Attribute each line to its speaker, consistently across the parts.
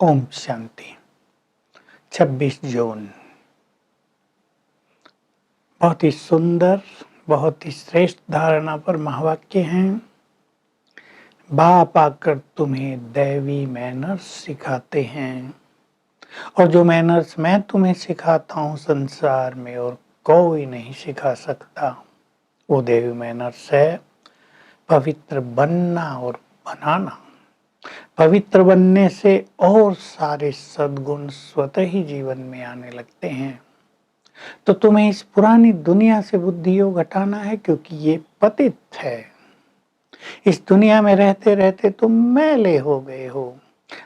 Speaker 1: ओम शांति। 26 जून। बहुत ही सुंदर, बहुत ही श्रेष्ठ धारणा पर महावाक्य हैं। बाप आकर तुम्हें दैवी मैनर्स सिखाते हैं और जो मैनर्स मैं तुम्हें सिखाता हूँ संसार में और कोई नहीं सिखा सकता। वो दैवी मैनर्स है पवित्र बनना और बनाना। पवित्र बनने से और सारे सद्गुण स्वतः ही जीवन में आने लगते हैं। तो तुम्हें इस पुरानी दुनिया से बुद्धि योग हटाना है, क्योंकि ये पतित है। इस दुनिया में रहते रहते तुम मैले हो गए हो।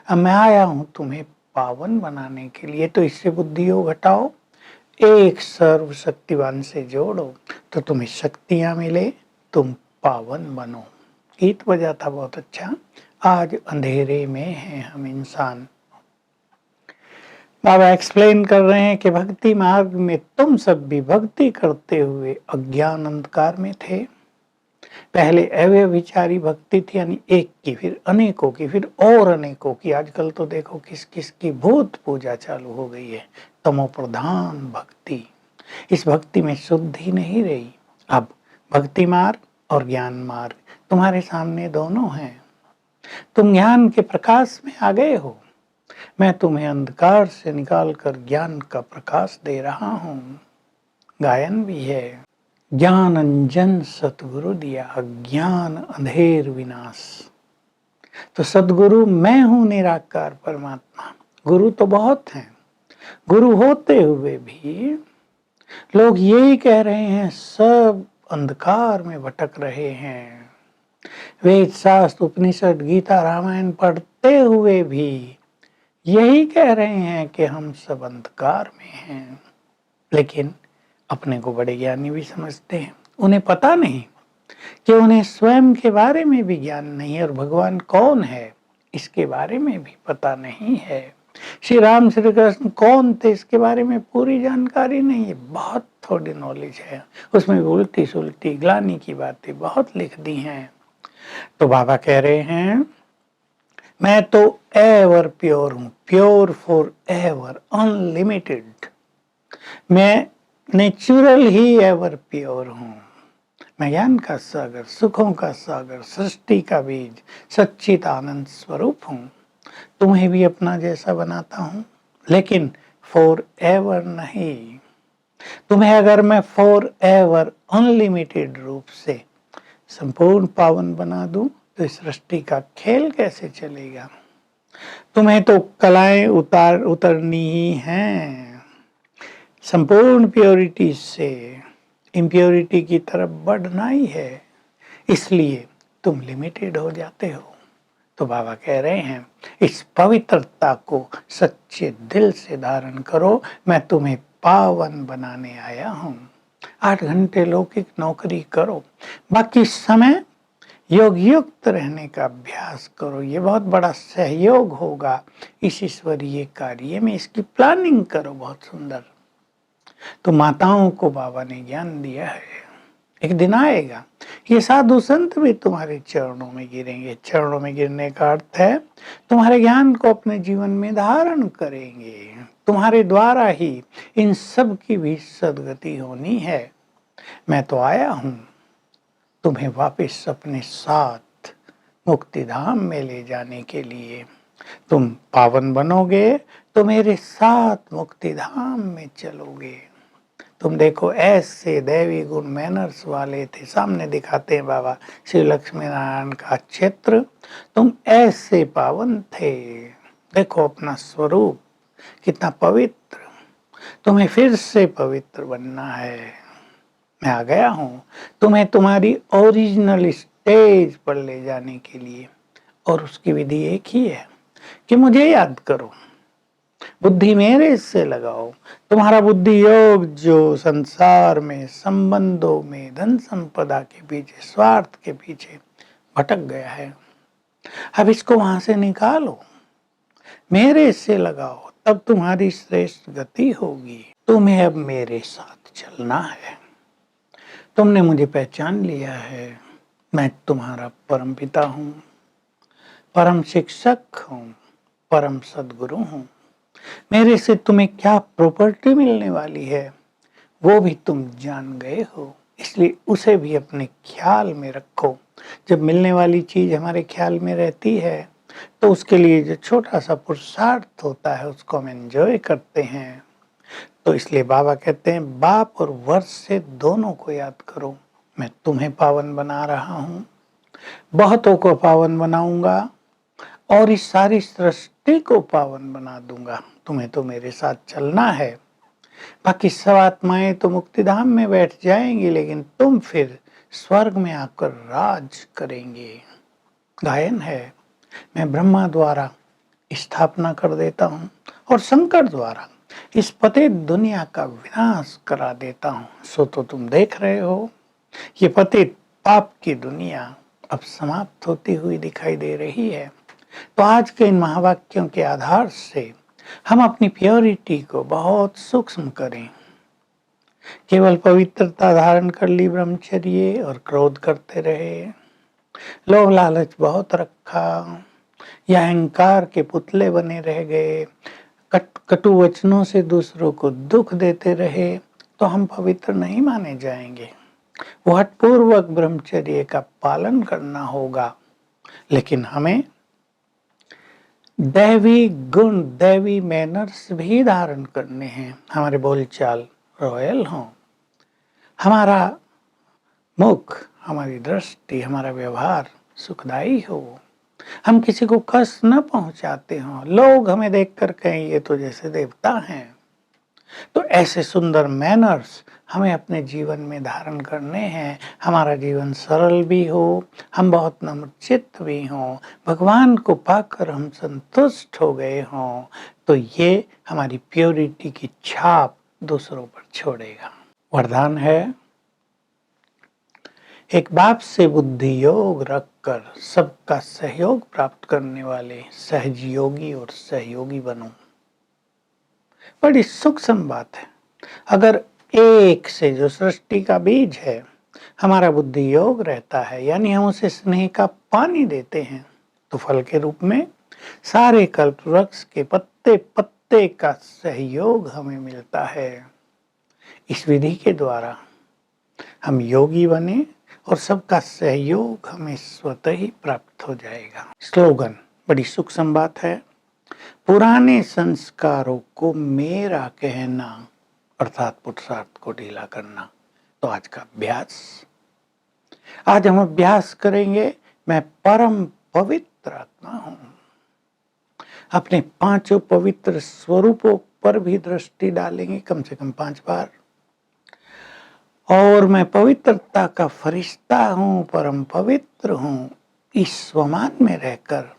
Speaker 1: अब मैं आया हूं तुम्हें पावन बनाने के लिए, तो इससे बुद्धि योग हटाओ, एक सर्वशक्तिवान से जोड़ो, तो तुम्हें शक्तियां मिले, तुम पावन बनो। गीत बजा था बहुत अच्छा। आज अंधेरे में हैं हम इंसान। बाबा एक्सप्लेन कर रहे हैं कि भक्ति मार्ग में तुम सब भी भक्ति करते हुए अज्ञान अंधकार में थे। पहले अव्यभिचारी भक्ति थी, यानी एक की, फिर अनेकों की, फिर और अनेकों की। आजकल तो देखो किस किस की भूत पूजा चालू हो गई है। तमो प्रधान भक्ति। इस भक्ति में शुद्धि नहीं रही। अब भक्ति मार्ग और ज्ञान मार्ग तुम्हारे सामने दोनों हैं। तुम ज्ञान के प्रकाश में आ गए हो। मैं तुम्हें अंधकार से निकालकर ज्ञान का प्रकाश दे रहा हूँ। गायन भी है। ज्ञान अंजन सतगुरु दिया, ज्ञान अंधेर विनाश। तो सदगुरु मैं हूँ, निराकार परमात्मा। गुरु तो बहुत हैं। गुरु होते हुए भी लोग यही कह रहे हैं, सब अंधकार में भटक रहे हैं। वेद शास्त्र उपनिषद गीता रामायण पढ़ते हुए भी यही कह रहे हैं कि हम सब अंधकार में हैं। लेकिन अपने को बड़े ज्ञानी भी समझते हैं। उन्हें पता नहीं कि उन्हें स्वयं के बारे में भी ज्ञान नहीं है और भगवान कौन है इसके बारे में भी पता नहीं है। श्री राम श्री कृष्ण कौन थे इसके बारे में पूरी जानकारी नहीं है। बहुत थोड़ी नॉलेज है, उसमें उल्टी सुलटी ग्लानी की बातें बहुत लिख दी हैं। तो बाबा कह रहे हैं, मैं तो एवर प्योर हूं, प्योर फॉर एवर, अनलिमिटेड। मैं नेचुरल ही एवर प्योर हूं। मैं ज्ञान का सागर, सुखों का सागर, सृष्टि का बीज, सच्चित आनंद स्वरूप हूं। तुम्हें भी अपना जैसा बनाता हूं, लेकिन फॉर एवर नहीं। तुम्हें अगर मैं फॉर एवर अनलिमिटेड रूप से संपूर्ण पावन बना दूं, तो इस सृष्टि का खेल कैसे चलेगा। तुम्हें तो कलाएं उतरनी ही हैं। संपूर्ण प्योरिटी से इम्प्योरिटी की तरफ बढ़ना ही है, इसलिए तुम लिमिटेड हो जाते हो। तो बाबा कह रहे हैं, इस पवित्रता को सच्चे दिल से धारण करो। मैं तुम्हें पावन बनाने आया हूँ। 8 घंटे लौकिक नौकरी करो, बाकी समय योग युक्त रहने का अभ्यास करो। ये बहुत बड़ा सहयोग होगा इस ईश्वरीय कार्य में। इसकी प्लानिंग करो बहुत सुंदर। तो माताओं को बाबा ने ज्ञान दिया है। एक दिन आएगा, ये साधु संत भी तुम्हारे चरणों में गिरेंगे। चरणों में गिरने का अर्थ है तुम्हारे ज्ञान को अपने जीवन में धारण करेंगे। तुम्हारे द्वारा ही इन सब की भी सदगति होनी है। मैं तो आया हूँ तुम्हें वापस अपने साथ मुक्ति धाम में ले जाने के लिए। तुम पावन बनोगे तो मेरे साथ मुक्ति धाम में चलोगे। तुम देखो, ऐसे दैवी गुण मैनर्स वाले थे। सामने दिखाते हैं बाबा श्री लक्ष्मी नारायण का क्षेत्र। तुम ऐसे पावन थे। देखो अपना स्वरूप कितना पवित्र। तुम्हें फिर से पवित्र बनना है। मैं आ गया हूँ तुम्हें तुम्हारी ओरिजिनल स्टेज पर ले जाने के लिए, और उसकी विधि एक ही है कि मुझे याद करो, बुद्धि मेरे से लगाओ। तुम्हारा बुद्धि योग जो संसार में, संबंधों में, धन संपदा के पीछे, स्वार्थ के पीछे भटक गया है, अब इसको वहां से निकालो, मेरे से लगाओ, तब तुम्हारी श्रेष्ठ गति होगी। तुम्हें अब मेरे साथ चलना है। तुमने मुझे पहचान लिया है। मैं तुम्हारा परम पिता हूँ, परम शिक्षक हूँ, परम सद्गुरु हूँ। मेरे से तुम्हें क्या प्रॉपर्टी मिलने वाली है वो भी तुम जान गए हो, इसलिए उसे भी अपने ख्याल में रखो। जब मिलने वाली चीज हमारे ख्याल में रहती है तो उसके लिए जो छोटा सा पुरुषार्थ होता है उसको हम एंजॉय करते हैं। तो इसलिए बाबा कहते हैं बाप और वर्ष से दोनों को याद करो। मैं तुम्हें पावन बना रहा हूँ, बहुतों को पावन बनाऊंगा और इस सारी सृष्टि को पावन बना दूंगा। तुम्हें तो मेरे साथ चलना है। बाकी सब आत्माएं तो मुक्तिधाम में बैठ जाएंगी, लेकिन तुम फिर स्वर्ग में आकर राज करेंगे। गायन है, मैं ब्रह्मा द्वारा स्थापना कर देता हूँ और शंकर द्वारा इस पतित दुनिया का विनाश करा देता हूँ। सो तो तुम देख रहे हो ये पतित पाप की दुनिया अब समाप्त होती हुई दिखाई दे रही है। तो आज के इन महावाक्यों के आधार से हम अपनी प्योरिटी को बहुत सूक्ष्म करें। केवल पवित्रता धारण कर ली ब्रह्मचर्य और क्रोध करते रहे, लोभ लालच बहुत रखा या अहंकार के पुतले बने रह गए, कटु वचनों से दूसरों को दुख देते रहे, तो हम पवित्र नहीं माने जाएंगे। वो हठपूर्वक ब्रह्मचर्य का पालन करना होगा, लेकिन हमें दैवी गुण, दैवी मैनर्स भी धारण करने हैं। हमारे बोलचाल रॉयल हों, हमारा मुख, हमारी दृष्टि, हमारा व्यवहार सुखदायी हो, हम किसी को कष्ट न पहुंचाते हों, लोग हमें देखकर कहें ये तो जैसे देवता हैं। तो ऐसे सुंदर मैनर्स हमें अपने जीवन में धारण करने हैं। हमारा जीवन सरल भी हो, हम बहुत नम्रचित्त भी हों, भगवान को पाकर हम संतुष्ट हो गए हों, तो ये हमारी प्योरिटी की छाप दूसरों पर छोड़ेगा। वरदान है, एक बाप से बुद्धि योग रखकर सबका सहयोग प्राप्त करने वाले सहजयोगी और सहयोगी बनो। बड़ी सूक्ष्म बात है। अगर एक से जो सृष्टि का बीज है हमारा बुद्धि योग रहता है, यानी हम उसे स्नेह का पानी देते हैं, तो फल के रूप में सारे कल्प वृक्ष के पत्ते पत्ते का सहयोग हमें मिलता है। इस विधि के द्वारा हम योगी बने और सबका सहयोग हमें स्वतः ही प्राप्त हो जाएगा। स्लोगन बड़ी सूक्ष्म बात है। पुराने संस्कारों को मेरा कहना अर्थात पुरुषार्थ को ढीला करना। तो आज का अभ्यास, आज हम अभ्यास करेंगे, मैं परम पवित्र आत्मा हूं। अपने पांचों पवित्र स्वरूपों पर भी दृष्टि डालेंगे कम से कम 5 बार। और मैं पवित्रता का फरिश्ता हूं, परम पवित्र हूं। इस स्वमान में रहकर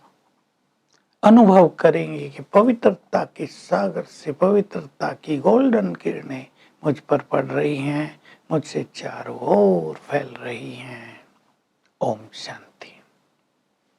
Speaker 1: अनुभव करेंगे कि पवित्रता के सागर से पवित्रता की गोल्डन किरणें मुझ पर पड़ रही हैं, मुझसे चारों ओर फैल रही हैं। ओम शांति।